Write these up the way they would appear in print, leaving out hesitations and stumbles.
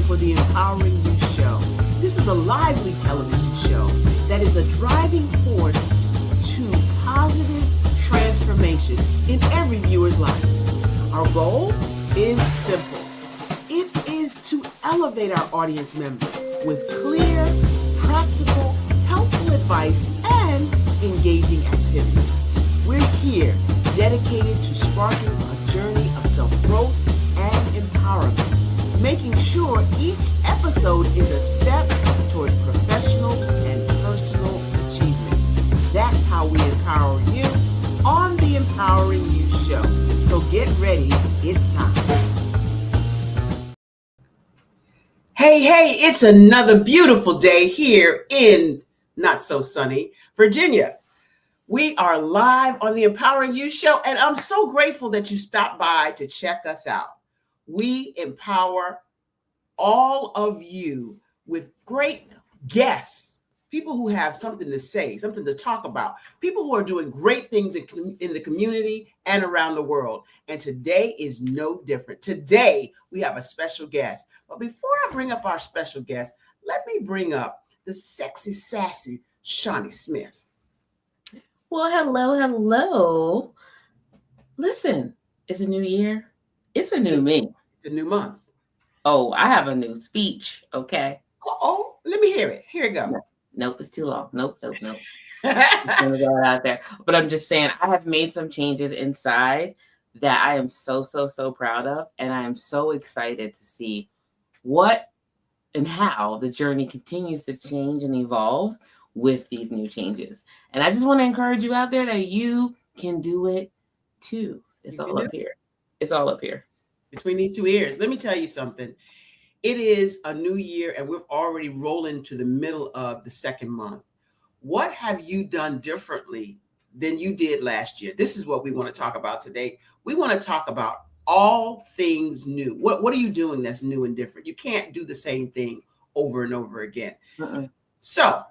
for the Empowering You Show. This is a lively television show that is a driving force to positive transformation in every viewer's life. Our goal is simple. It is to elevate our audience members with clear, practical, helpful advice and engaging activities. We're here dedicated to sparking a journey of self-growth and empowerment, making sure each episode is a step towards professional and personal achievement. That's how we empower you on the Empowering You Show. So get ready, it's time. Hey, it's another beautiful day here in not so sunny Virginia. We are live on the Empowering You Show, and I'm so grateful that you stopped by to check us out. We empower all of you with great guests, people who have something to say, something to talk about, people who are doing great things in the community and around the world. And today is no different. Today, we have a special guest. But before I bring up our special guest, let me bring up the sexy, sassy Shawnee Smith. Well, hello. Listen, it's a new year. It's a new me. It's a new month. Oh, I have a new speech, okay? Uh-oh, let me hear it. Here it goes. Nope, it's too long. Nope. I'm gonna go out there. But I'm just saying, I have made some changes inside that I am so proud of. And I am so excited to see what and how the journey continues to change and evolve with these new changes. And I just want to encourage you out there that you can do it too. It's all up here. It's all up here. Between these two ears. Let me tell you something. It is a new year and we're already rolling to the middle of the second month. What have you done differently than you did last year? This is what we want to talk about today. We want to talk about all things new. What are you doing that's new and different? You can't do the same thing over and over again. So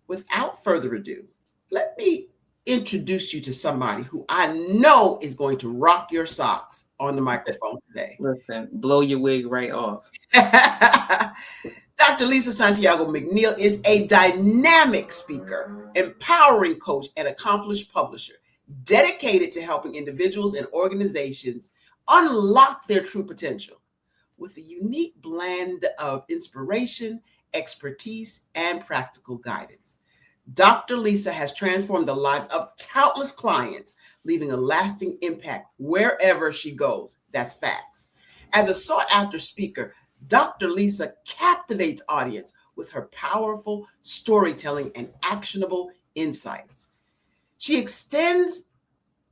without further ado, let me introduce you to somebody who I know is going to rock your socks on the microphone today. Listen, blow your wig right off. DrLisa Santiago McNeill is a dynamic speaker, empowering coach, and accomplished publisher, dedicated to helping individuals and organizations unlock their true potential with a unique blend of inspiration, expertise, and practical guidance. DrLisa has transformed the lives of countless clients, leaving a lasting impact wherever she goes. That's facts. As a sought-after speaker, DrLisa captivates audience with her powerful storytelling and actionable insights.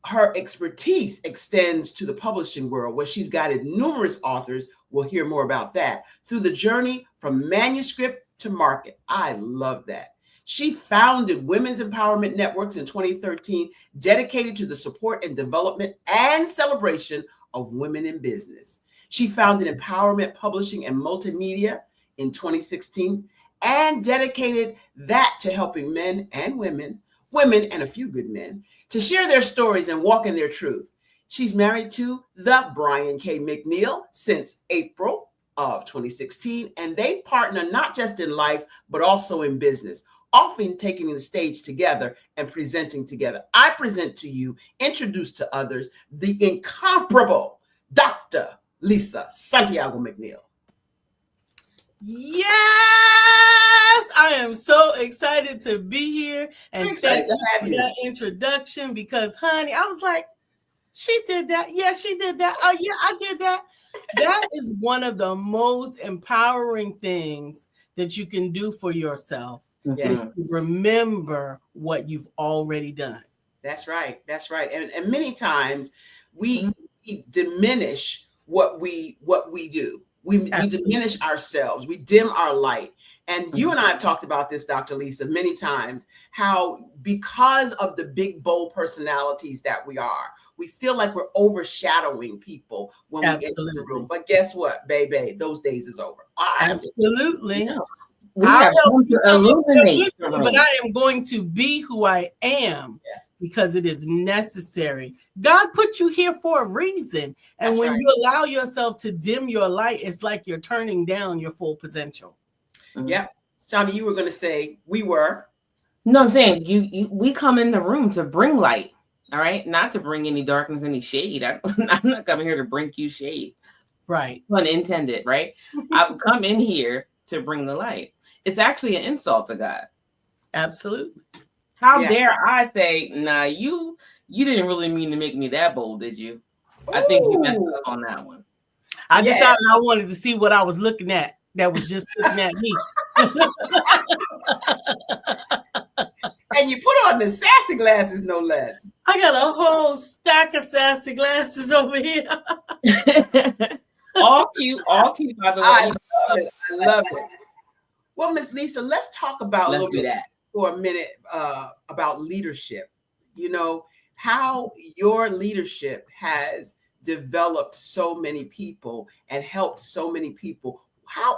Her expertise extends to the publishing world, where she's guided numerous authors, we'll hear more about that, through the journey from manuscript to market. I love that. She founded Women's Empowerment Networks in 2013, dedicated to the support and development and celebration of women in business. She founded Empowerment Publishing and Multimedia in 2016 and dedicated that to helping men and women and a few good men, to share their stories and walk in their truth. She's married to the Brian K. McNeill since April of 2016, and they partner not just in life, but also in business, often taking the stage together and presenting together. I present to you, introduce to others, the incomparable DrLisa Santiago McNeill. Yes, I am so excited to be here and thank you for that introduction, because, honey, I was like, she did that. Yeah, she did that. Oh, yeah, I did that. That is one of the most empowering things that you can do for yourself. Is to remember what you've already done. That's right. And many times we diminish what we do. We diminish ourselves. We dim our light. And you and I have talked about this, DrLisa, many times, how because of the big, bold personalities that we are, we feel like we're overshadowing people when we get to the room. But guess what, baby? Those days is over. Absolutely. We have come to illuminate. But I am going to be who I am because it is necessary. God put you here for a reason. And That's when right. you allow yourself to dim your light, it's like you're turning down your full potential. Yep. Shawnee, you were going to say we were. No, I'm saying we come in the room to bring light. All right. Not to bring any darkness, any shade. I'm not coming here to bring you shade. Right. Unintended, right? I've come in here to bring the light. It's actually an insult to God. Absolutely. How dare I say, nah, you didn't really mean to make me that bold, did you? I think you messed up on that one. I decided I wanted to see what I was looking at that was just looking at me. And you put on the sassy glasses, no less. I got a whole stack of sassy glasses over here. all cute, by the way. I love it. Well, Miss Lisa, let's talk about let's do that for a minute about leadership. You know, how your leadership has developed so many people and helped so many people.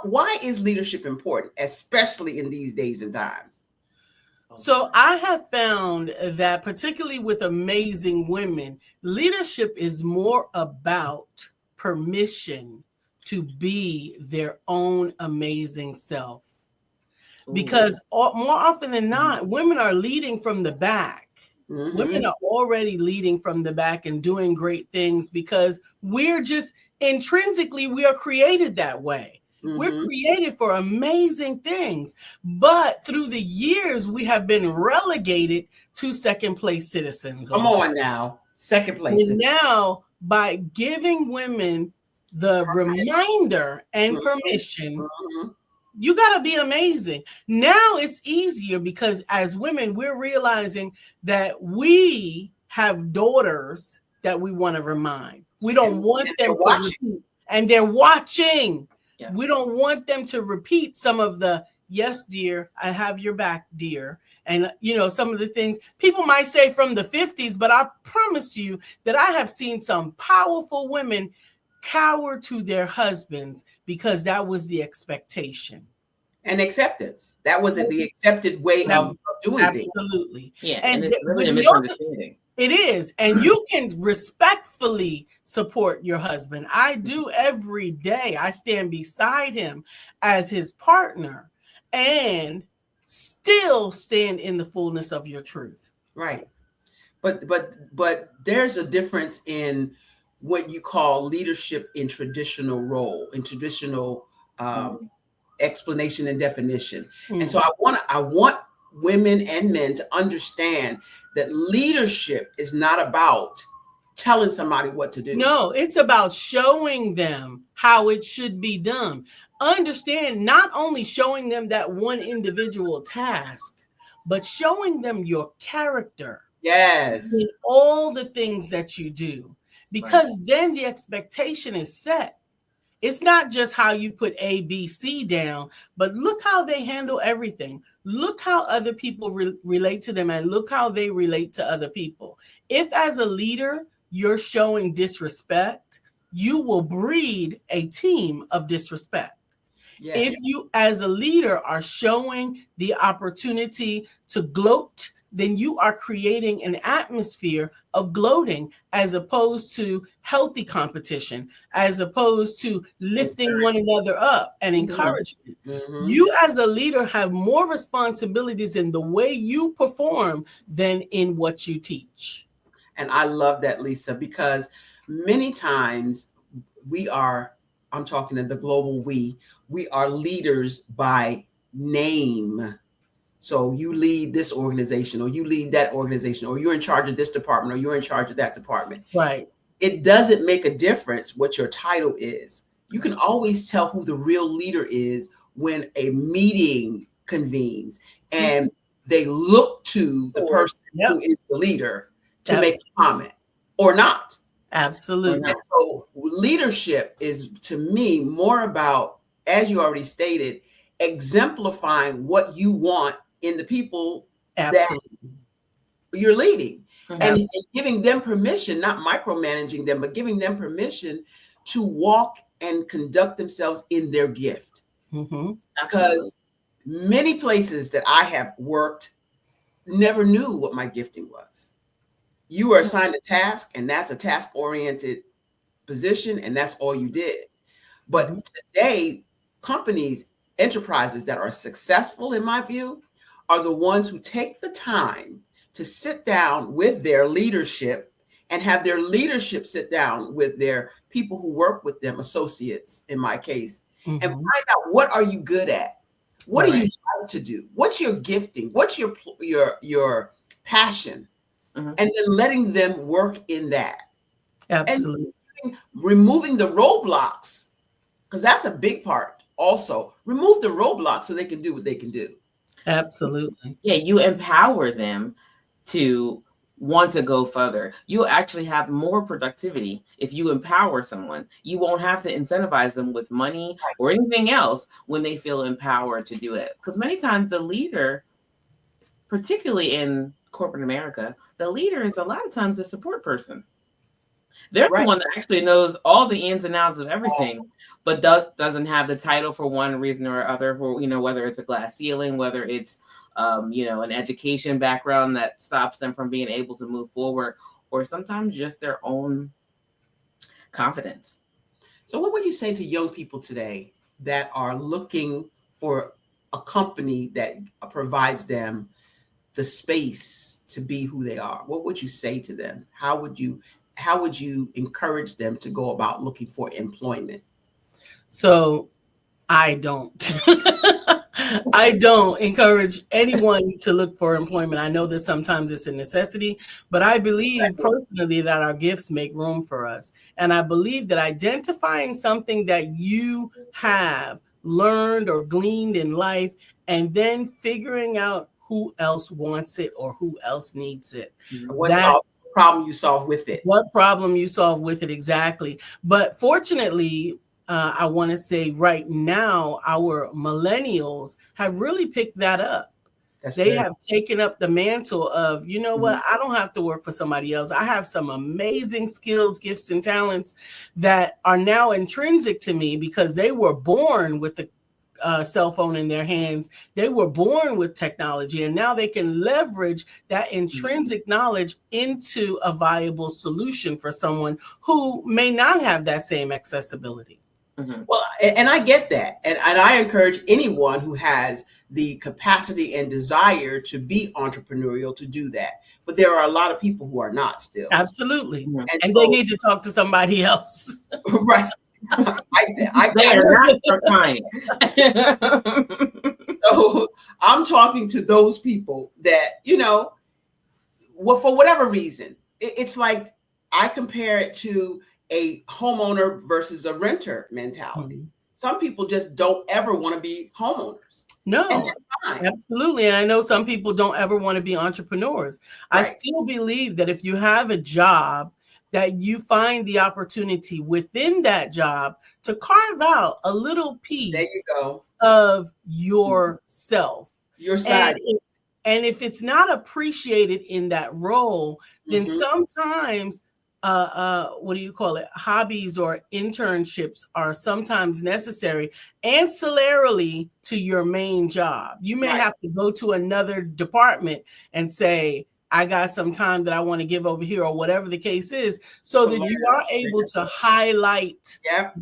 Why is leadership important, especially in these days and times? So I have found that particularly with amazing women, leadership is more about permission to be their own amazing self. Because more often than not, women are leading from the back. Mm-hmm. Women are already leading from the back and doing great things because we're just intrinsically, we are created that way. Mm-hmm. We're created for amazing things. But through the years, we have been relegated to second place citizens. Come on now. Second place. And now, by giving women the reminder and permission, you got to be amazing. Now it's easier because as women, we're realizing that we have daughters that we want to remind. We don't want them to repeat. And they're watching. Yeah. We don't want them to repeat some of the, yes, dear, I have your back, dear. And, you know, some of the things people might say from the 50s, but I promise you that I have seen some powerful women cower to their husbands because that was the expectation. And acceptance. That wasn't the accepted way of doing things. Absolutely. Yeah. And it's really a misunderstanding. It is. And you can respectfully support your husband. I do every day. I stand beside him as his partner and still stand in the fullness of your truth. Right. But there's a difference in what you call leadership in traditional role, in traditional explanation and definition. Mm-hmm. And so I want women and men to understand that leadership is not about telling somebody what to do. No, it's about showing them how it should be done. Understand, not only showing them that one individual task, but showing them your character. Yes. In all the things that you do. Because then the expectation is set. It's not just how you put A, B, C down, but look how they handle everything. Look how other people relate to them and look how they relate to other people. If as a leader, you're showing disrespect, you will breed a team of disrespect. Yes. If you as a leader are showing the opportunity to gloat, then you are creating an atmosphere of gloating as opposed to healthy competition, as opposed to lifting one another up and encouragement. Mm-hmm. You as a leader have more responsibilities in the way you perform than in what you teach. And I love that, Lisa, because many times I'm talking to the global we are leaders by name. So you lead this organization or you lead that organization or you're in charge of this department or you're in charge of that department. Right. It doesn't make a difference what your title is. You can always tell who the real leader is when a meeting convenes and they look to the person who is the leader to make a comment or not. Absolutely. And so leadership is, to me, more about, as you already stated, exemplifying what you want in the people that you're leading. Mm-hmm. And giving them permission, not micromanaging them, but giving them permission to walk and conduct themselves in their gift. Mm-hmm. Because many places that I have worked never knew what my gifting was. You were assigned a task, and that's a task-oriented position, and that's all you did. But today, companies, enterprises that are successful, in my view, are the ones who take the time to sit down with their leadership and have their leadership sit down with their people who work with them, associates in my case, and find out, what are you good at? What do you like to do? What's your gifting? What's your passion? And then letting them work in that. Absolutely. And removing the roadblocks, because that's a big part also. Remove the roadblocks so they can do what they can do. Absolutely. Yeah, you empower them to want to go further. You'll actually have more productivity if you empower someone. You won't have to incentivize them with money or anything else when they feel empowered to do it. Because many times the leader, particularly in corporate America, the leader is a lot of times the support person. They're the one that actually knows all the ins and outs of everything, but doesn't have the title for one reason or other, for, whether it's a glass ceiling, whether it's, an education background that stops them from being able to move forward, or sometimes just their own confidence. So what would you say to young people today that are looking for a company that provides them the space to be who they are? What would you say to them? How would you encourage them to go about looking for employment? So I don't. I don't encourage anyone to look for employment. I know that sometimes it's a necessity, but I believe personally that our gifts make room for us. And I believe that identifying something that you have learned or gleaned in life, and then figuring out who else wants it or who else needs it. Problem you solve with it. What problem you solve with it, exactly. But fortunately, I want to say right now, our millennials have really picked that up. They have taken up the mantle of, what, I don't have to work for somebody else. I have some amazing skills, gifts, and talents that are now intrinsic to me because they were born with the cell phone in their hands. They were born with technology, and now they can leverage that intrinsic knowledge into a viable solution for someone who may not have that same accessibility. Well, and I get that. And I encourage anyone who has the capacity and desire to be entrepreneurial to do that. But there are a lot of people who are not still. Absolutely. And they need to talk to somebody else. Right. They are not your client. So I'm talking to those people that, for whatever reason, it's like I compare it to a homeowner versus a renter mentality. Some people just don't ever want to be homeowners. No, absolutely. And I know some people don't ever want to be entrepreneurs. I still believe that if you have a job, that you find the opportunity within that job to carve out a little piece of yourself. Your side. And if it's not appreciated in that role, then sometimes hobbies or internships are sometimes necessary ancillarily to your main job. You may have to go to another department and say, I got some time that I want to give over here, or whatever the case is, so that you are able to highlight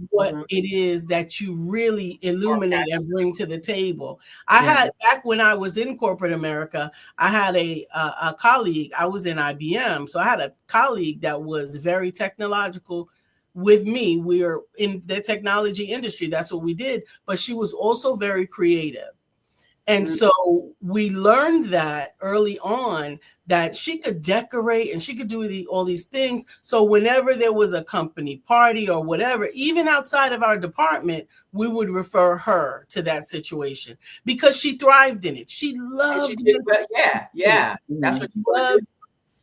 what it is that you really illuminate and bring to the table. I had, back when I was in corporate America, I had a colleague. I was in IBM, so I had a colleague that was very technological with me. We were in the technology industry. That's what we did. But she was also very creative. And so we learned that early on, that she could decorate and she could do all these things. So whenever there was a company party or whatever, even outside of our department, we would refer her to that situation because she thrived in it. She loved it. That's what you loved.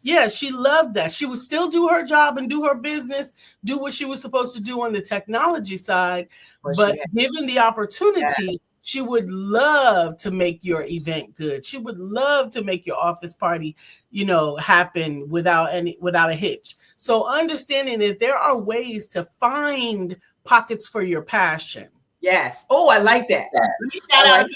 Yeah, she loved that. She would still do her job and do her business, do what she was supposed to do on the technology side. But given the opportunity, she would love to make your event good. She would love to make your office party, happen without a hitch. So understanding that there are ways to find pockets for your passion. Yes. Oh, I like that. Let me shout out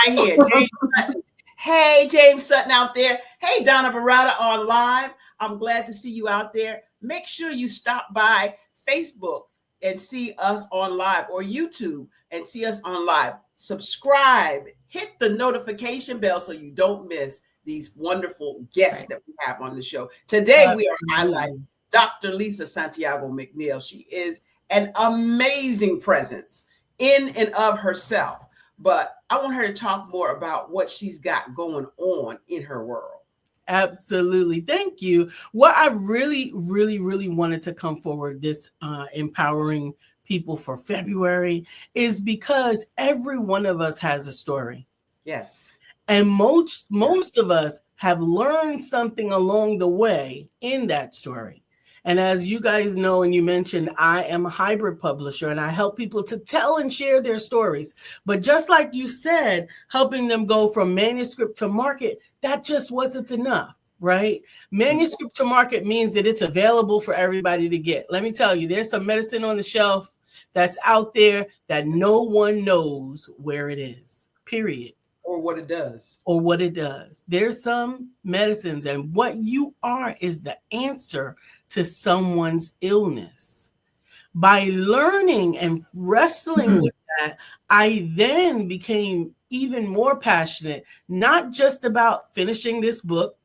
right here. James Sutton Hey, James Sutton out there. Hey, Donna Barada on live. I'm glad to see you out there. Make sure you stop by Facebook and see us on live, or YouTube and see us on live. Subscribe, hit the notification bell so you don't miss these wonderful guests that we have on the show. Today, we are highlighting DrLisa Santiago McNeill. She is an amazing presence in and of herself, but I want her to talk more about what she's got going on in her world. Absolutely. Thank you. What I really wanted to come forward this empowering people for February is because every one of us has a story. Yes. And most of us have learned something along the way in that story. And as you guys know, and you mentioned, I am a hybrid publisher and I help people to tell and share their stories. But just like you said, helping them go from manuscript to market, that just wasn't enough, right? Manuscript to market means that it's available for everybody to get. Let me tell you, there's some medicine on the shelf that's out there that no one knows where it is, period. Or what it does. Or what it does. There's some medicines, and what you are is the answer to someone's illness. By learning and wrestling with that, I then became even more passionate, not just about finishing this book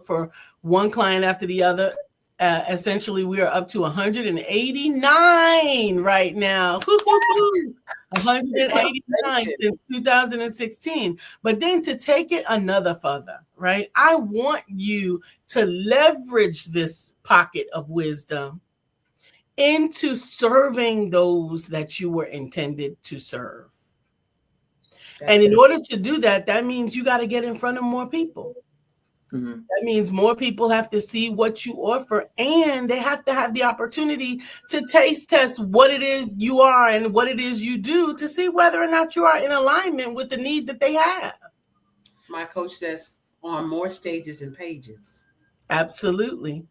for one client after the other. Essentially, we are up to 189 right now. 189 since 2016. But then to take it another further, right? I want you to leverage this pocket of wisdom into serving those that you were intended to serve. And in order to do that, that means you got to get in front of more people. That means more people have to see what you offer, and they have to have the opportunity to taste test what it is you are and what it is you do to see whether or not you are in alignment with the need that they have. My coach says on more stages and pages. Absolutely.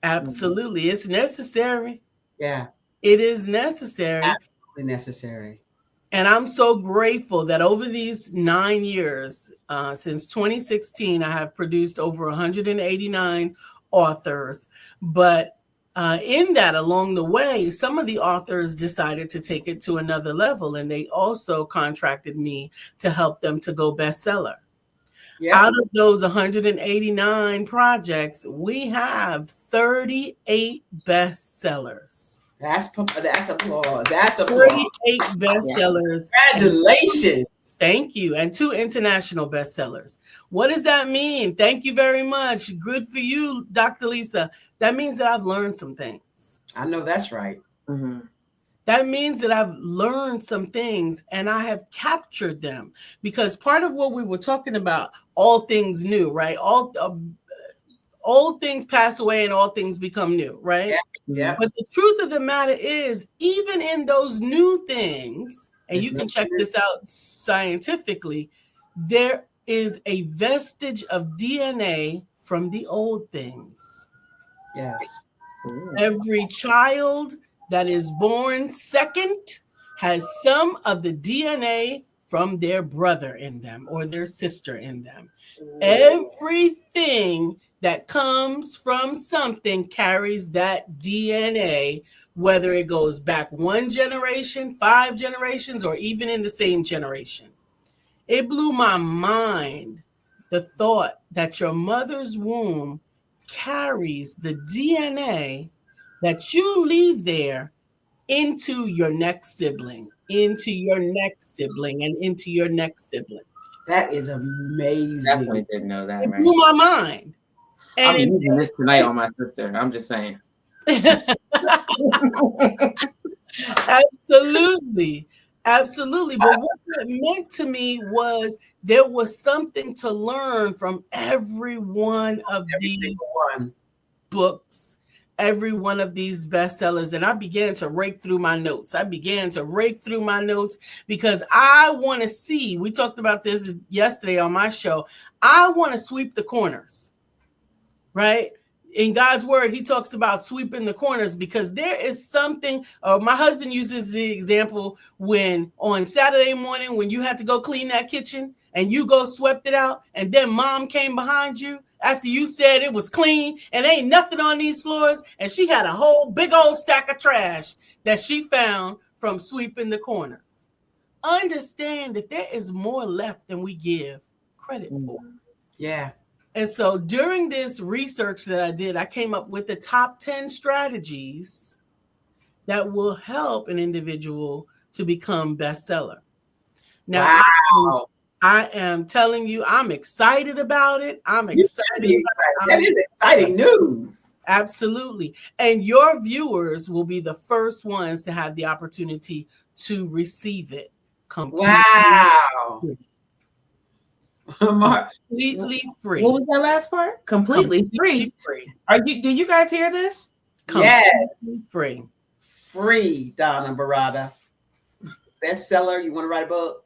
Absolutely. It's necessary. Yeah. It is necessary. Absolutely necessary. And I'm so grateful that over these 9 years, since 2016, I have produced over 189 authors. But in that, along the way, some of the authors decided to take it to another level, and they also contracted me to help them to go bestseller. Yeah. Out of those 189 projects, we have 38 bestsellers. That's applause. That's applause. 38 bestsellers. Congratulations. Thank you. And 2 international bestsellers. What does that mean? Thank you very much. Good for you, DrLisa. That means that I've learned some things. I know that's right. That means that I've learned some things and I have captured them, because part of what we were talking about, all things new, right? All things pass away and all things become new, right? Yeah. But the truth of the matter is, even in those new things, and you can check this out scientifically, there is a vestige of DNA from the old things. Yes. Every child that is born second has some of the DNA from their brother in them or their sister in them. Everything that comes from something carries that DNA, whether it goes back 1 generation, 5 generations, or even in the same generation. It blew my mind, the thought that your mother's womb carries the DNA that you leave there into your next sibling, into your next sibling, and into your next sibling. That is amazing. Definitely didn't know that. It blew my mind. And I'm using this tonight on my sister. I'm just saying. Absolutely. Absolutely. But what it meant to me was there was something to learn from every one of these books, every one of these bestsellers. And I began to rake through my notes. Because I want to see, we talked about this yesterday on my show, I want to sweep the corners, right? in God's word, he talks about sweeping the corners, because there is something, my husband uses the example when on Saturday morning, when you had to go clean that kitchen and you go swept it out, and then mom came behind you after you said it was clean and ain't nothing on these floors, and she had a whole big old stack of trash that she found from sweeping the corners. Understand that there is more left than we give credit for. Yeah. And so during this research that I did, I came up with the top 10 strategies that will help an individual to become bestseller. Now, wow. I am telling you, I'm excited about it. I'm excited. That is exciting news. Absolutely. And your viewers will be the first ones to have the opportunity to receive it. Wow. Completely free. What was that last part? Completely free. Do you guys hear this? Yes. Free. Free, Donna Barada. Bestseller. You want to write a book?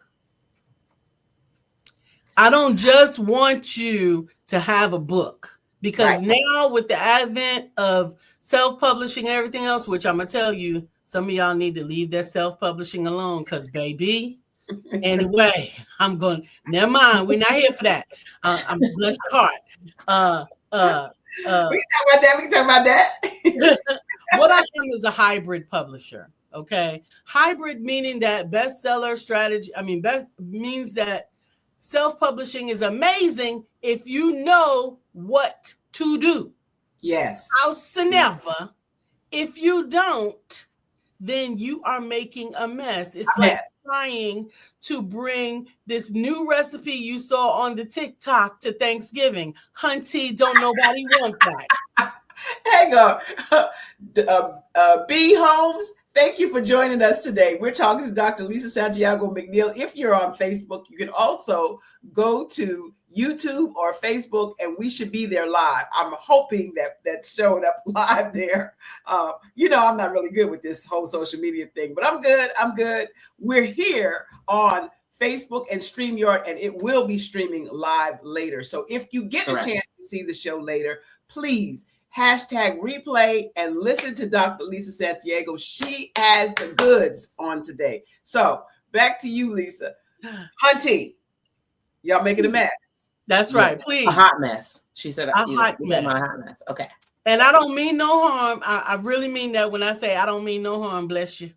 I don't just want you to have a book, because now with the advent of self-publishing and everything else, which I'm going to tell you, some of y'all need to leave that self-publishing alone, because baby, anyway, I'm going, never mind. We're not here for that. I'm going to bless your heart. We can talk about that. What I am is a hybrid publisher. Okay. Hybrid meaning that bestseller strategy. Means that self-publishing is amazing if you know what to do. Yes. Howsoever, if you don't, then you are making a mess. It's like trying to bring this new recipe you saw on the TikTok to Thanksgiving. Hunty, don't nobody want that. Hang on. B. Holmes, thank you for joining us today. We're talking to Dr. Lisa Santiago McNeill. If you're on Facebook, you can also go to YouTube or Facebook, and we should be there live. I'm hoping that's showing up live there. I'm not really good with this whole social media thing, but I'm good. We're here on Facebook and StreamYard, and it will be streaming live later. So if you get a chance to see the show later, please #replay and listen to Dr. Lisa Santiago. She has the goods on today. So back to you, Lisa. Hunty, y'all making a mess. That's right. Please. A hot mess. She said a hot mess. Okay. And I don't mean no harm. I really mean that when I say I don't mean no harm, bless you.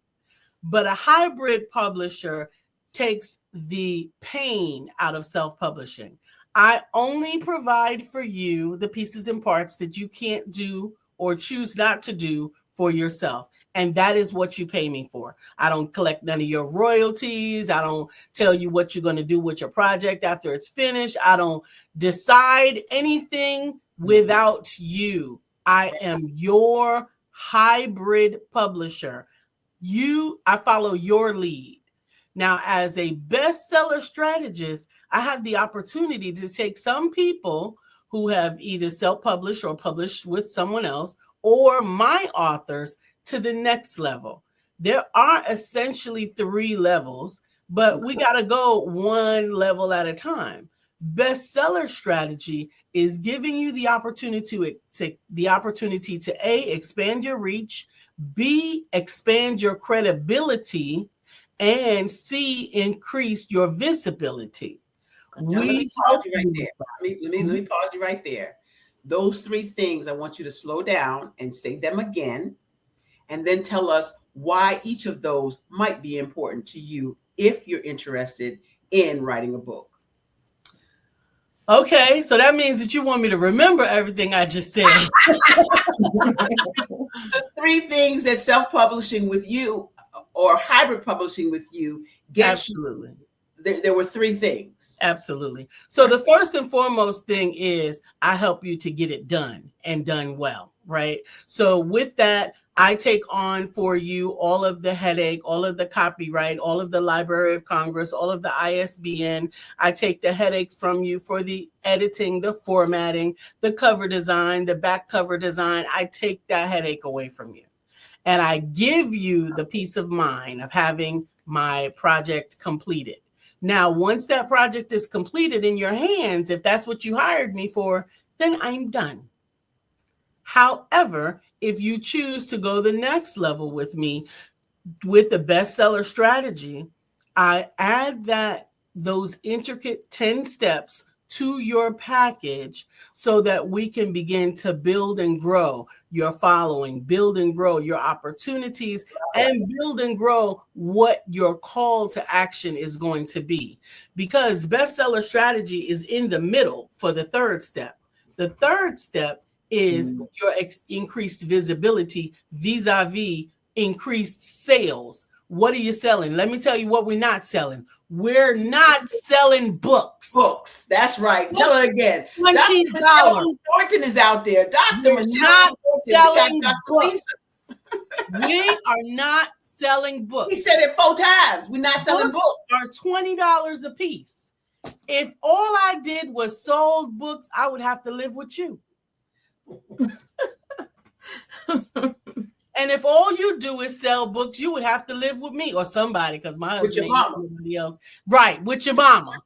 But a hybrid publisher takes the pain out of self-publishing. I only provide for you the pieces and parts that you can't do or choose not to do for yourself. And that is what you pay me for. I don't collect none of your royalties. I don't tell you what you're going to do with your project after it's finished. I don't decide anything without you. I am your hybrid publisher. I follow your lead. Now, as a bestseller strategist, I have the opportunity to take some people who have either self-published or published with someone else, or my authors, to the next level. There are essentially 3 levels, but we got to go one level at a time. Bestseller strategy is giving you the opportunity to A, expand your reach, B, expand your credibility, and C, increase your visibility. Let me pause you right there. Let me pause you right there. Those 3 things, I want you to slow down and say them again, and then tell us why each of those might be important to you if you're interested in writing a book. Okay, so that means that you want me to remember everything I just said. The 3 things that self-publishing with you or hybrid publishing with you gets Absolutely. You. There were 3 things. Absolutely. So the first and foremost thing is I help you to get it done and done well, right? So with that, I take on for you all of the headache, all of the copyright, all of the Library of Congress, all of the ISBN. I take the headache from you for the editing, the formatting, the cover design, the back cover design. I take that headache away from you. And I give you the peace of mind of having my project completed. Now, once that project is completed in your hands, if that's what you hired me for, then I'm done. However, if you choose to go the next level with me with the bestseller strategy, I add those intricate 10 steps to your package so that we can begin to build and grow your following, build and grow your opportunities, and build and grow what your call to action is going to be. Because bestseller strategy is in the middle for the third step. The third step is your increased visibility vis-a-vis increased sales. What are you selling? Let me tell you what we're not selling. We're not selling books. Books. That's right. Tell her again. $20. Dr. Thornton is out there. Dr. We're not selling books. We are not selling books. He said it 4 times. We're not selling books. Are $20 a piece. If all I did was sold books, I would have to live with you. And if all you do is sell books, you would have to live with me or somebody, because my husband with your mama. Else. Right, with your mama.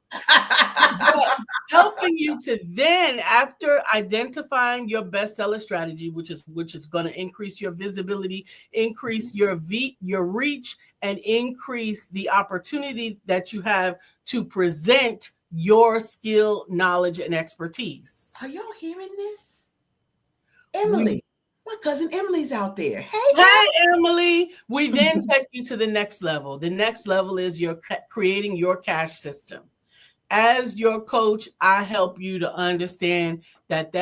Helping you to then, after identifying your bestseller strategy, which is going to increase your visibility, increase your reach, and increase the opportunity that you have to present your skill, knowledge, and expertise. Are y'all hearing this? Emily. My cousin Emily's out there. Hey, Emily. We then take you to the next level. The next level is you're creating your cash system. As your coach, I help you to understand that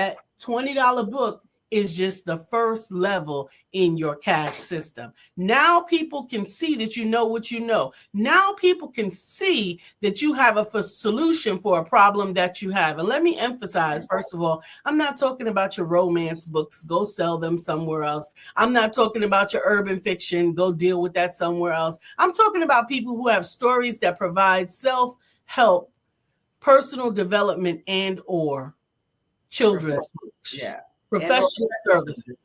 $20 book is just the first level in your cash system. Now people can see that you know what you know. Now people can see that you have a solution for a problem that you have. And let me emphasize, first of all, I'm not talking about your romance books. Go sell them somewhere else. I'm not talking about your urban fiction. Go deal with that somewhere else. I'm talking about people who have stories that provide self-help, personal development, and or children's books. Yeah. Professional services.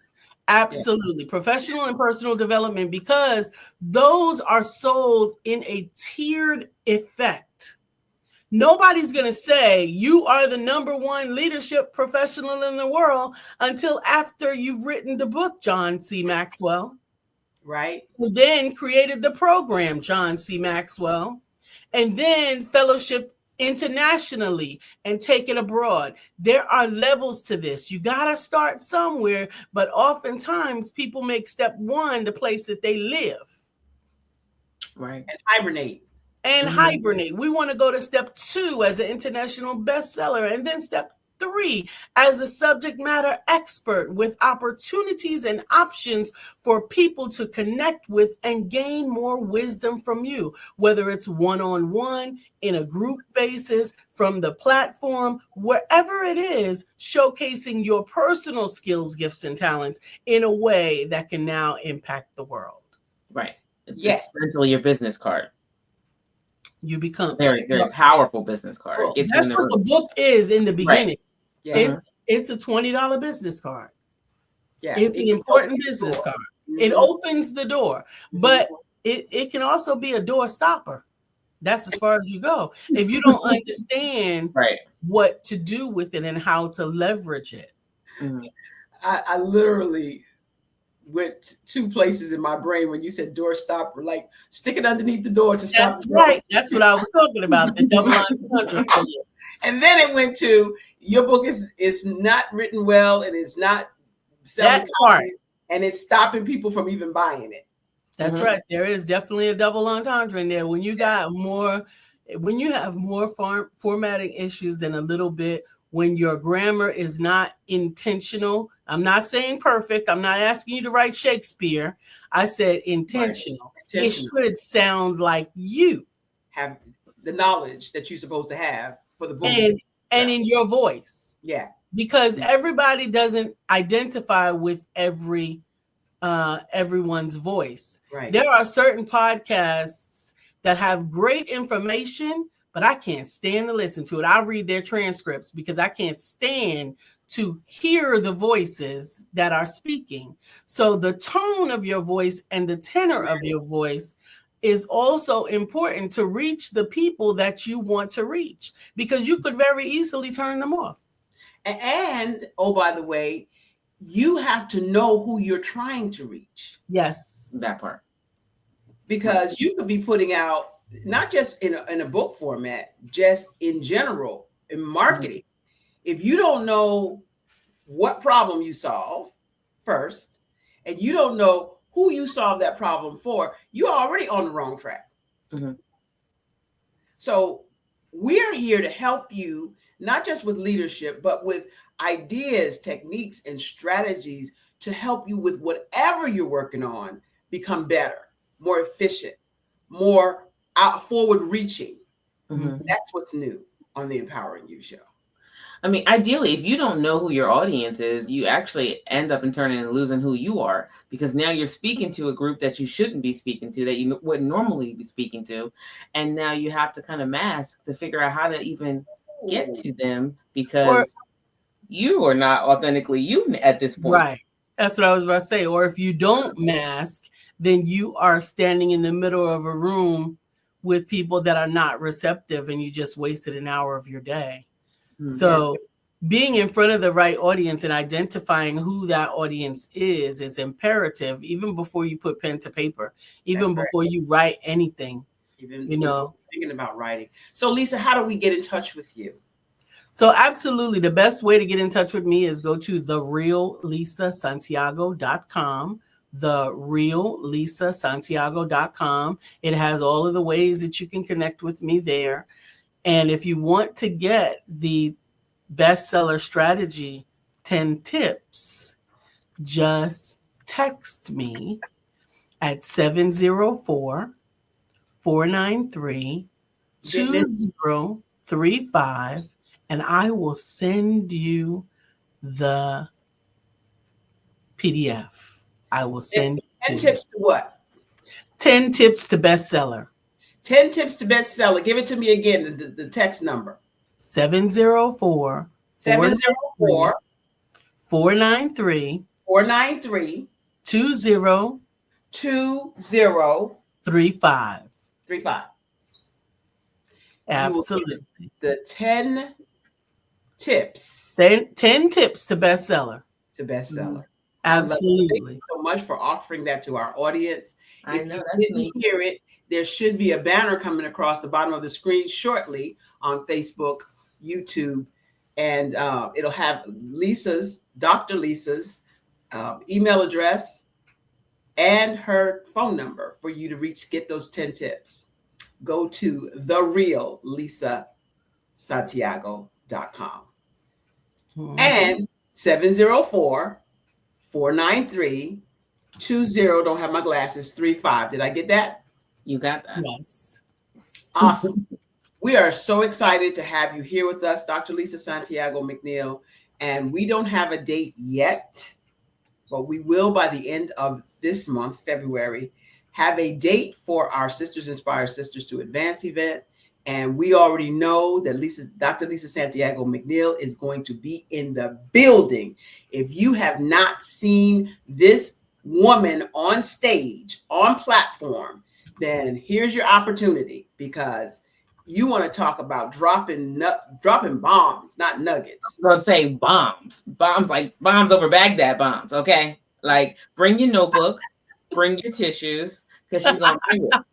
Absolutely. Yeah. Professional and personal development, because those are sold in a tiered effect. Nobody's going to say you are the number one leadership professional in the world until after you've written the book, John C. Maxwell. Right. Who then created the program, John C. Maxwell, and then fellowship internationally and take it abroad. There are levels to this. You got to start somewhere, but oftentimes people make step 1 the place that they live. Right. And hibernate. Hibernate. We want to go to step 2 as an international bestseller, and then step 3 as a subject matter expert with opportunities and options for people to connect with and gain more wisdom from you, whether it's one-on-one, in a group basis, from the platform, wherever it is, showcasing your personal skills, gifts, and talents in a way that can now impact the world. Right. Yes. Essentially your business card. You become very, very powerful business card. Well, that's what the book is in the beginning. Right. Yeah. It's a $20 business card. Yeah. It's an important business card. It opens the door, but it can also be a door stopper. That's as far as you go. If you don't understand what to do with it and how to leverage it. I literally went 2 places in my brain when you said door stopper, like stick it underneath the door to stop. That's right. That's what I was talking about. The double entendre. And then it went to your book is not written well, and it's not selling copies, and it's stopping people from even buying it. That's right. There is definitely a double entendre in there. When you have more formatting issues than a little bit, when your grammar is not intentional. I'm not saying perfect. I'm not asking you to write Shakespeare. I said intentional. Right. It should sound like you have the knowledge that you're supposed to have for the book. And in your voice. Yeah. Because everybody doesn't identify with everyone's voice. Right. There are certain podcasts that have great information, but I can't stand to listen to it. I read their transcripts because I can't stand to hear the voices that are speaking. So the tone of your voice and the tenor of your voice is also important to reach the people that you want to reach, because you could very easily turn them off. And oh, by the way, you have to know who you're trying to reach. Yes. That part. Because you could be putting out, not just in a book format, just in general, in marketing. If you don't know what problem you solve first, and you don't know who you solve that problem for, you're already on the wrong track. So we're here to help you, not just with leadership, but with ideas, techniques, and strategies to help you with whatever you're working on become better, more efficient, more forward reaching. That's what's new on the Empowering You show. I mean, ideally, if you don't know who your audience is, you actually end up in turning and losing who you are, because now you're speaking to a group that you shouldn't be speaking to, that you wouldn't normally be speaking to. And now you have to kind of mask to figure out how to even get to them, because you are not authentically you at this point. Right. That's what I was about to say. Or if you don't mask, then you are standing in the middle of a room with people that are not receptive, and you just wasted an hour of your day. So being in front of the right audience and identifying who that audience is imperative, even before you put pen to paper, even before you write anything, even thinking about writing. So Lisa, how do we get in touch with you? So absolutely, the best way to get in touch with me is go to DrLisaSantiago.com, DrLisaSantiago.com. It has all of the ways that you can connect with me there. And if you want to get the bestseller strategy 10 tips, just text me at 704-493-2035, and I will send you the PDF. I will send 10 tips to what? 10 tips to bestseller. 10 tips to bestseller. Give it to me again, the text number. 704 704 493 493 2035. Absolutely. The 10 tips. 10 tips to bestseller. Absolutely. Thank you so much for offering that to our audience. If you didn't hear it, there should be a banner coming across the bottom of the screen shortly on Facebook, YouTube, and it'll have Dr. Lisa's email address and her phone number for you to get those 10 tips. Go to DrLisaSantiago.com and 704-493-20, don't have my glasses, 35. Did I get that? You got that. Yes. Awesome. We are so excited to have you here with us, Dr. Lisa Santiago McNeill. And we don't have a date yet, but we will by the end of this month, February, have a date for our Sisters Inspire Sisters to Advance event. And we already know that Dr. Lisa Santiago McNeill is going to be in the building. If you have not seen this woman on stage, on platform, then here's your opportunity, because you want to talk about dropping bombs, not nuggets. I'm gonna say bombs, like bombs over Baghdad bombs. Okay, like bring your notebook, bring your tissues, because she's gonna bring it.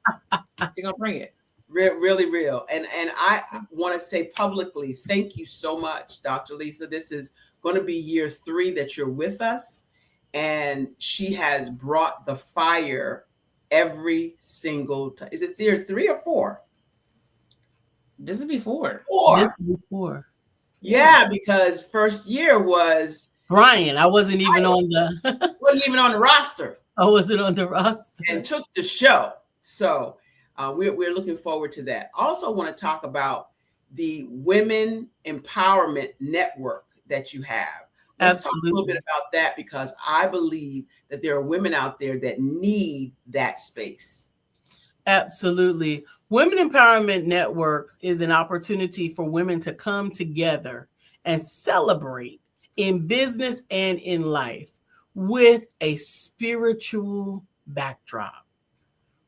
She's gonna bring it. Really real. And I want to say publicly, thank you so much, Dr. Lisa. This is going to be year 3 that you're with us, and she has brought the fire every single time. Is it year 3 or 4? This is before. 4. This is before. Yeah, because first year was Brian. I wasn't even on the roster. I wasn't on the roster. And took the show. So we're looking forward to that. Also want to talk about the Women Empowerment Network that you have. Let's talk a little bit about that, because I believe that there are women out there that need that space. Absolutely. Women Empowerment Networks is an opportunity for women to come together and celebrate in business and in life with a spiritual backdrop.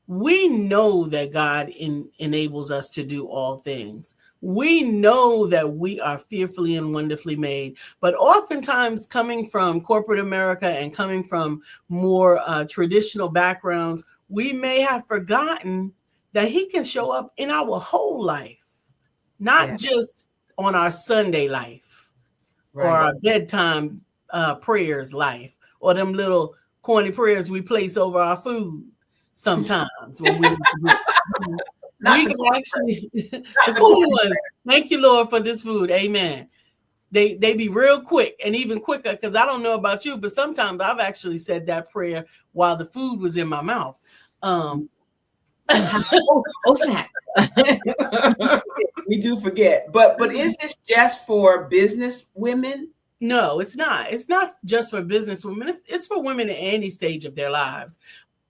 We know that God enables us to do all things, We know that we are fearfully and wonderfully made, but oftentimes coming from corporate America and coming from more traditional backgrounds, we may have forgotten that he can show up in our whole life, not just on our Sunday life or our bedtime prayers life or them little corny prayers we place over our food sometimes when we we can actually the corny ones. Thank you, Lord, for this food. Amen. They be real quick and even quicker, because I don't know about you, but sometimes I've actually said that prayer while the food was in my mouth. Oh, snap. We do forget. But is this just for business women? No, it's not. It's not just for business women. It's for women at any stage of their lives.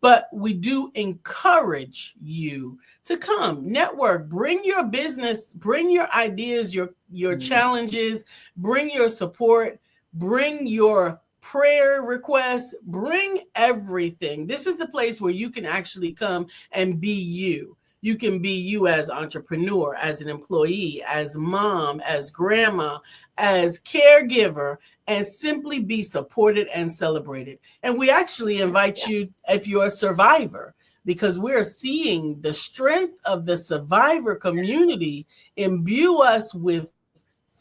But we do encourage you to come, network, bring your business, bring your ideas, your challenges, bring your support, bring your prayer requests, bring everything. This is the place where you can actually come and be you. You can be you as entrepreneur, as an employee, as mom, as grandma, as caregiver, and simply be supported and celebrated. And we actually invite you, if you're a survivor, because we're seeing the strength of the survivor community imbue us with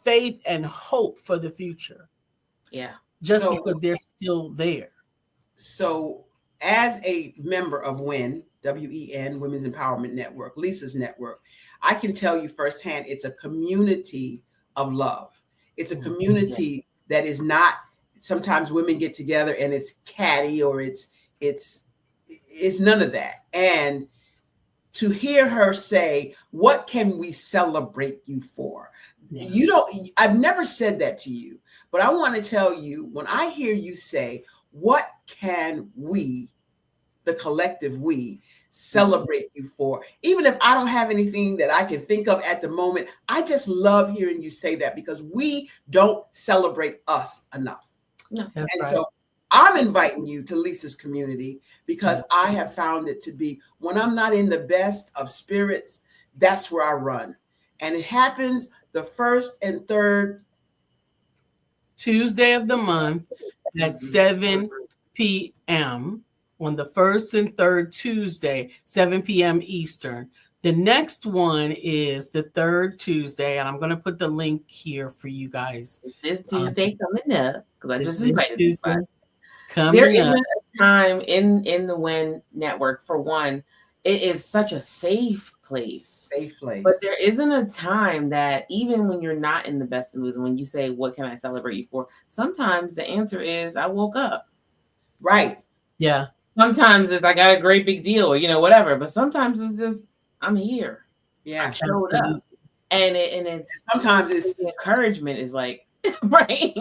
faith and hope for the future. Yeah. Just because they're still there. So as a member of WEN, W-E-N, Women's Empowerment Network, Lisa's network, I can tell you firsthand, it's a community of love. It's a community that is not, sometimes women get together and it's catty or it's none of that. And to hear her say, what can we celebrate you for? I've never said that to you, but I want to tell you, when I hear you say, what can we, the collective we, celebrate you for? Even if I don't have anything that I can think of at the moment, I just love hearing you say that, because we don't celebrate us enough. No, that's and right. So I'm inviting you to Lisa's community, because I have found it to be, when I'm not in the best of spirits, that's where I run. And it happens the first and third Tuesday of the month at 7 p.m. on the first and third Tuesday, 7 p.m. Eastern. The next one is the third Tuesday, and I'm going to put the link here for you guys. This Tuesday coming up, because I just invited you. There isn't a time in the WEN network, for one, it is such a safe place. But there isn't a time that, even when you're not in the best of moods, when you say, what can I celebrate you for? Sometimes the answer is, I woke up. Right. Yeah. Sometimes it's, I got a great big deal, or, whatever. But sometimes it's just, I'm here. Yeah. I showed up. And it's sometimes it's the encouragement is like, right.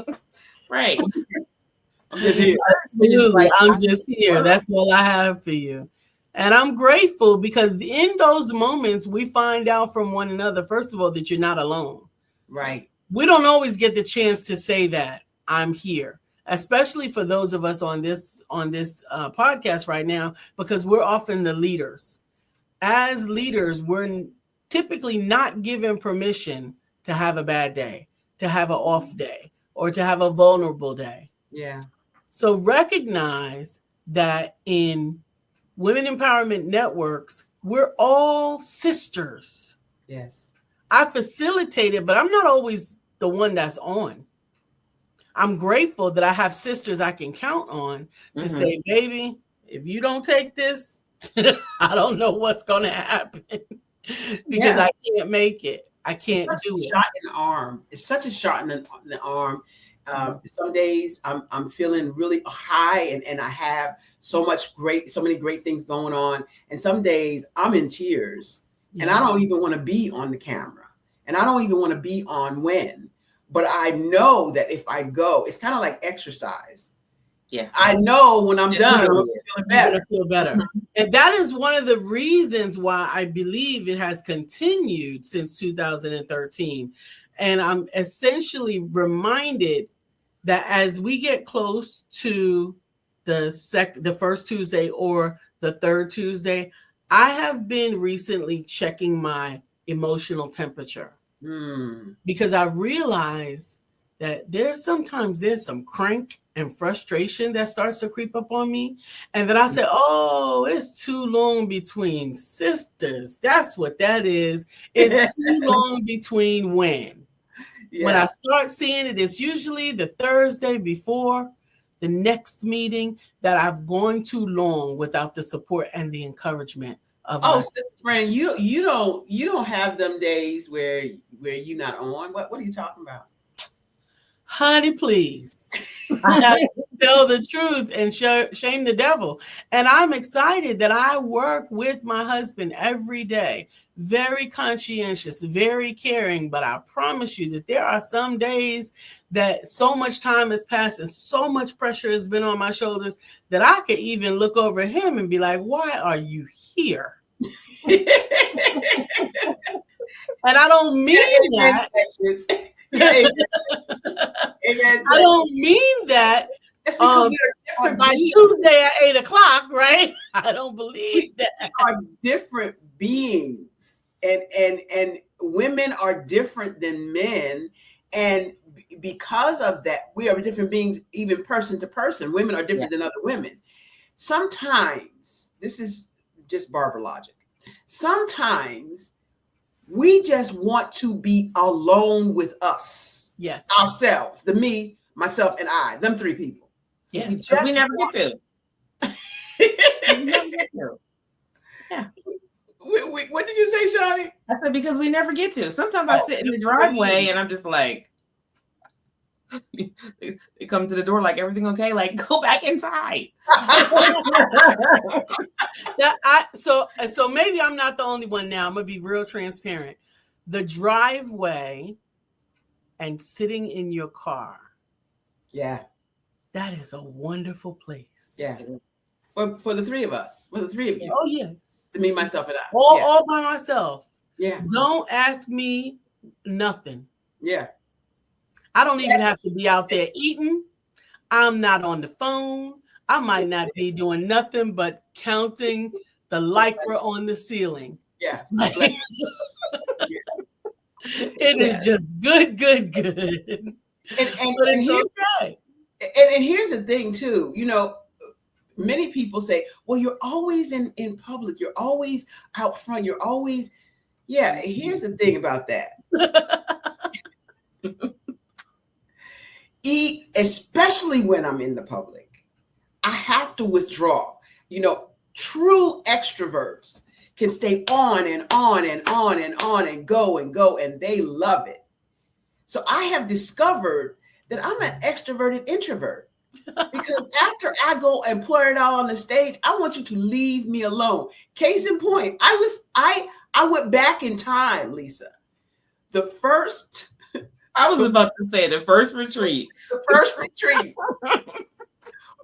I'm just here. Absolutely. I'm just here. That's all I have for you. And I'm grateful, because in those moments, we find out from one another, first of all, that you're not alone. Right. We don't always get the chance to say that I'm here, especially for those of us on this podcast right now, because we're often the leaders. As leaders, we're typically not given permission to have a bad day, to have an off day, or to have a vulnerable day. Yeah. So recognize that in Women Empowerment Networks, we're all sisters. Yes. I facilitate it, but I'm not always the one that's on. I'm grateful that I have sisters I can count on to say, baby, if you don't take this, I don't know what's going to happen, because I can't make it. I can't do it. Shot in the arm. It's such a shot in the arm. Some days I'm feeling really high and I have so many great things going on. And some days I'm in tears and I don't even want to be on the camera, and I don't even want to be on WEN. But I know that if I go, it's kind of like exercise. Yeah. I know when I'm done, I'm going to feel better. And that is one of the reasons why I believe it has continued since 2013. And I'm essentially reminded that as we get close to the first Tuesday or the third Tuesday, I have been recently checking my emotional temperature. because I realize that there's some crank and frustration that starts to creep up on me. And then I say, oh, it's too long between sisters. That's what that is. It's too long between when. Yeah. When I start seeing it, it's usually the Thursday before the next meeting that I've gone too long without the support and the encouragement of my sister friend. You don't have them days where you're not on. What are you talking about? Honey, please. I have to tell the truth and shame the devil. And I'm excited that I work with my husband every day. Very conscientious, very caring. But I promise you that there are some days that so much time has passed and so much pressure has been on my shoulders that I could even look over him and be like, why are you here? And I don't mean that. I don't mean that. It's because we are different by Tuesday at 8:00, right? I don't believe that. We are different beings, and women are different than men, and because of that, we are different beings, even person to person. Women are different than other women. Sometimes, this is just Barbara logic. Sometimes we just want to be alone with us. Yes. Ourselves, the me, myself, and I, them three people. Yeah. We never get to. We never get to. Yeah. What did you say, Shawty? I said, because we never get to. Sometimes I sit in the driveway and I'm just like, they come to the door like, everything okay? Like, go back inside. So maybe I'm not the only one now. I'm gonna be real transparent. The driveway and sitting in your car. Yeah. That is a wonderful place. Yeah. For the three of us. For the three of you. Oh, yes. Me, myself, and I. All by myself. Yeah. Don't ask me nothing. Yeah. I don't even have to be out there eating. I'm not on the phone. I might not be doing nothing but counting the lycra on the ceiling. Yeah. It is just good. And here's the thing too, many people say, well, you're always in public. You're always out front. You're always, here's the thing about that. Especially when I'm in the public, I have to withdraw. True extroverts can stay on and on and on and on and go, and they love it. So I have discovered that I'm an extroverted introvert, because after I go and pour it all on the stage, I want you to leave me alone. Case in point, I went back in time, Lisa. I was about to say the first retreat.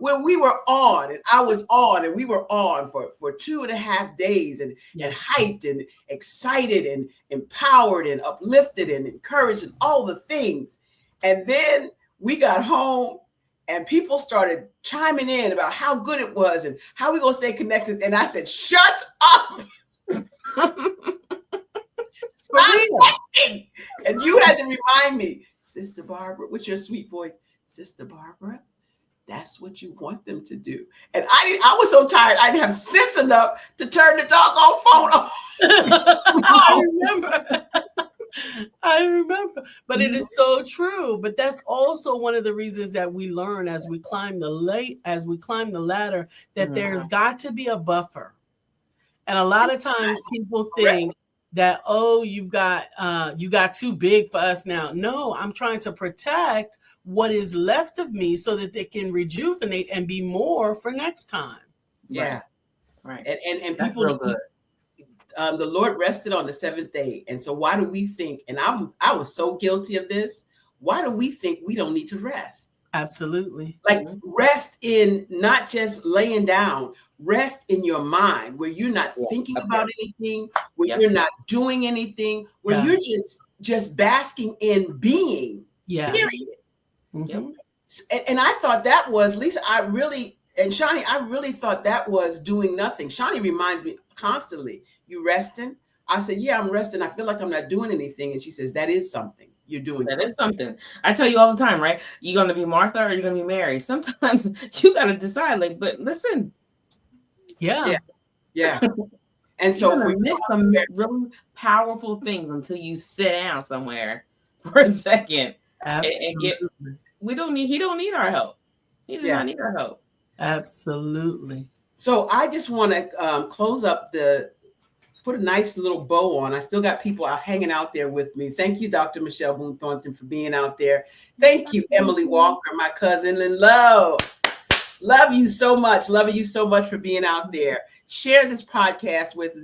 When we were on, and I was on, and we were on for 2.5 days, and hyped and excited and empowered and uplifted and encouraged and all the things. And then we got home and people started chiming in about how good it was and how we gonna stay connected. And I said, shut up. And you had to remind me, Sister Barbara, with your sweet voice, Sister Barbara, that's what you want them to do. And I was so tired, I didn't have sense enough to turn the doggone phone off. I remember. But it is so true. But that's also one of the reasons that we learn as we climb the ladder, that there's got to be a buffer. And a lot of times people think that, you got too big for us now. No, I'm trying to protect what is left of me so that they can rejuvenate and be more for next time. Yeah. Right. And people, real good. The Lord rested on the seventh day. And so why do we think, and I was so guilty of this, why do we think we don't need to rest? Absolutely. Like rest in not just laying down, rest in your mind where you're not thinking about anything, where you're not doing anything, where you're just basking in being, period. Mm-hmm. And I thought that was, Lisa, and Shawnee, I really thought that was doing nothing. Shawnee reminds me constantly, you resting? I said, yeah, I'm resting. I feel like I'm not doing anything. And she says, that is something. You're doing That something. is something. I tell you all the time, right? You're going to be Martha or you're going to be Mary. Sometimes you got to decide, like, but listen. Yeah. And so you're going to miss some really powerful things until you sit down somewhere for a second. Absolutely. He don't need our help. He does not need our help. Absolutely. So I just want to close up put a nice little bow on. I still got people out hanging out there with me. Thank you, Dr. Michelle Boone Thornton, for being out there. Thank you, Emily Walker, my cousin, and love you so much. Loving you so much for being out there. Share this broadcast with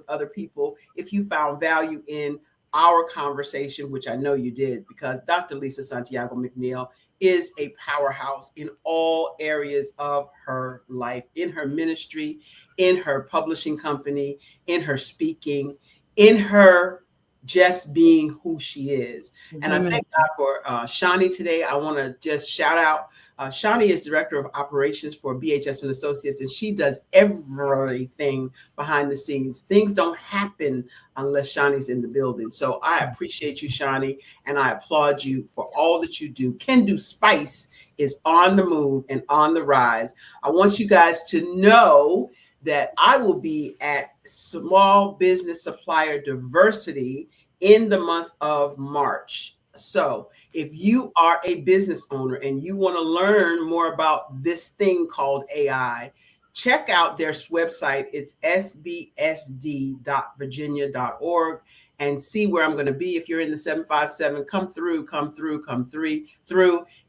other people if you found value in our conversation, which I know you did, because DrLisa Santiago McNeill is a powerhouse in all areas of her life, in her ministry, in her publishing company, in her speaking, in her just being who she is. And I thank God for Shani today. I want to just shout out. Shani is Director of Operations for BHS and Associates, and she does everything behind the scenes. Things don't happen unless Shani's in the building. So I appreciate you, Shani, and I applaud you for all that you do. Can Do Spice is on the move and on the rise. I want you guys to know that I will be at Small Business Supplier Diversity in the month of March. So if you are a business owner and you want to learn more about this thing called AI, check out their website. It's sbsd.virginia.org and see where I'm going to be. If you're in the 757, come through.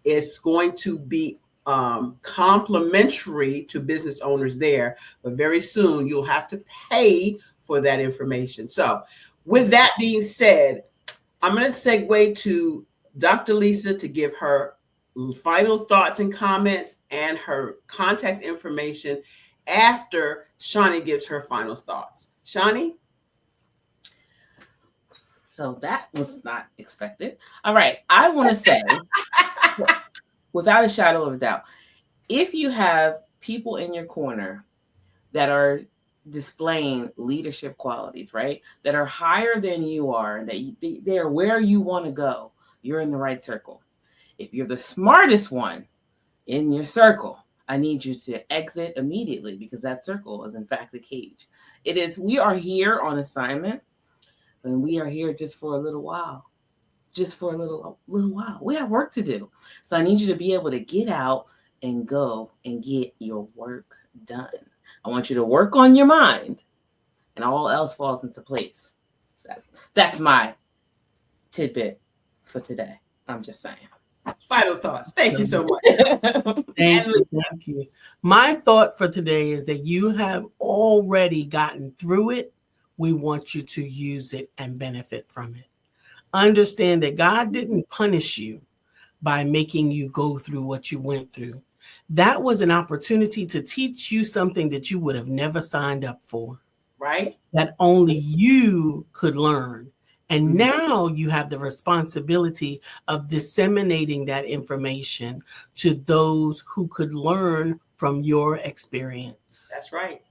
It's going to be complimentary to business owners there, but very soon you'll have to pay for that information. So with that being said, I'm going to segue to DrLisa to give her final thoughts and comments and her contact information after Shani gives her final thoughts. Shani? So that was not expected. All right. I want to say, without a shadow of a doubt, if you have people in your corner that are displaying leadership qualities, right, that are higher than you are, that they are where you want to go, you're in the right circle. If you're the smartest one in your circle, I need you to exit immediately, because that circle is in fact the cage. We are here on assignment, and we are here just for a little while. Just for a little while. We have work to do. So I need you to be able to get out and go and get your work done. I want you to work on your mind, and all else falls into place. That's my tidbit for today. I'm just saying. Final thoughts. Thank you so much. Thank you. My thought for today is that you have already gotten through it. We want you to use it and benefit from it. Understand that God didn't punish you by making you go through what you went through. That was an opportunity to teach you something that you would have never signed up for. Right. That only you could learn. And now you have the responsibility of disseminating that information to those who could learn from your experience. That's right.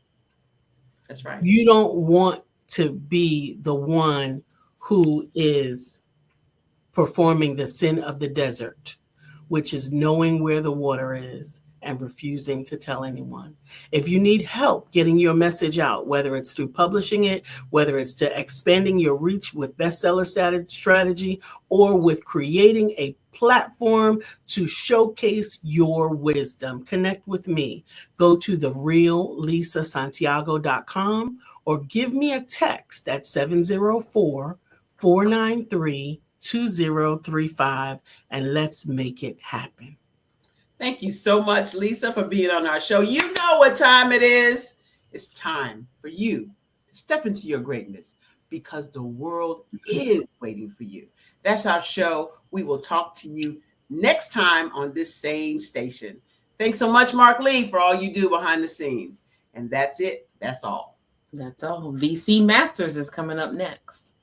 That's right. You don't want to be the one who is performing the sin of the desert, which is knowing where the water is and refusing to tell anyone. If you need help getting your message out, whether it's through publishing it, whether it's to expanding your reach with bestseller strategy, or with creating a platform to showcase your wisdom, connect with me. Go to DrLisaSantiago.com or give me a text at 704-493-2035, and let's make it happen. Thank you so much, Lisa, for being on our show. You know what time it is. It's time for you to step into your greatness, because the world is waiting for you. That's our show. We will talk to you next time on this same station. Thanks so much, Mark Lee, for all you do behind the scenes. And that's it. That's all. That's all. VC Masters is coming up next.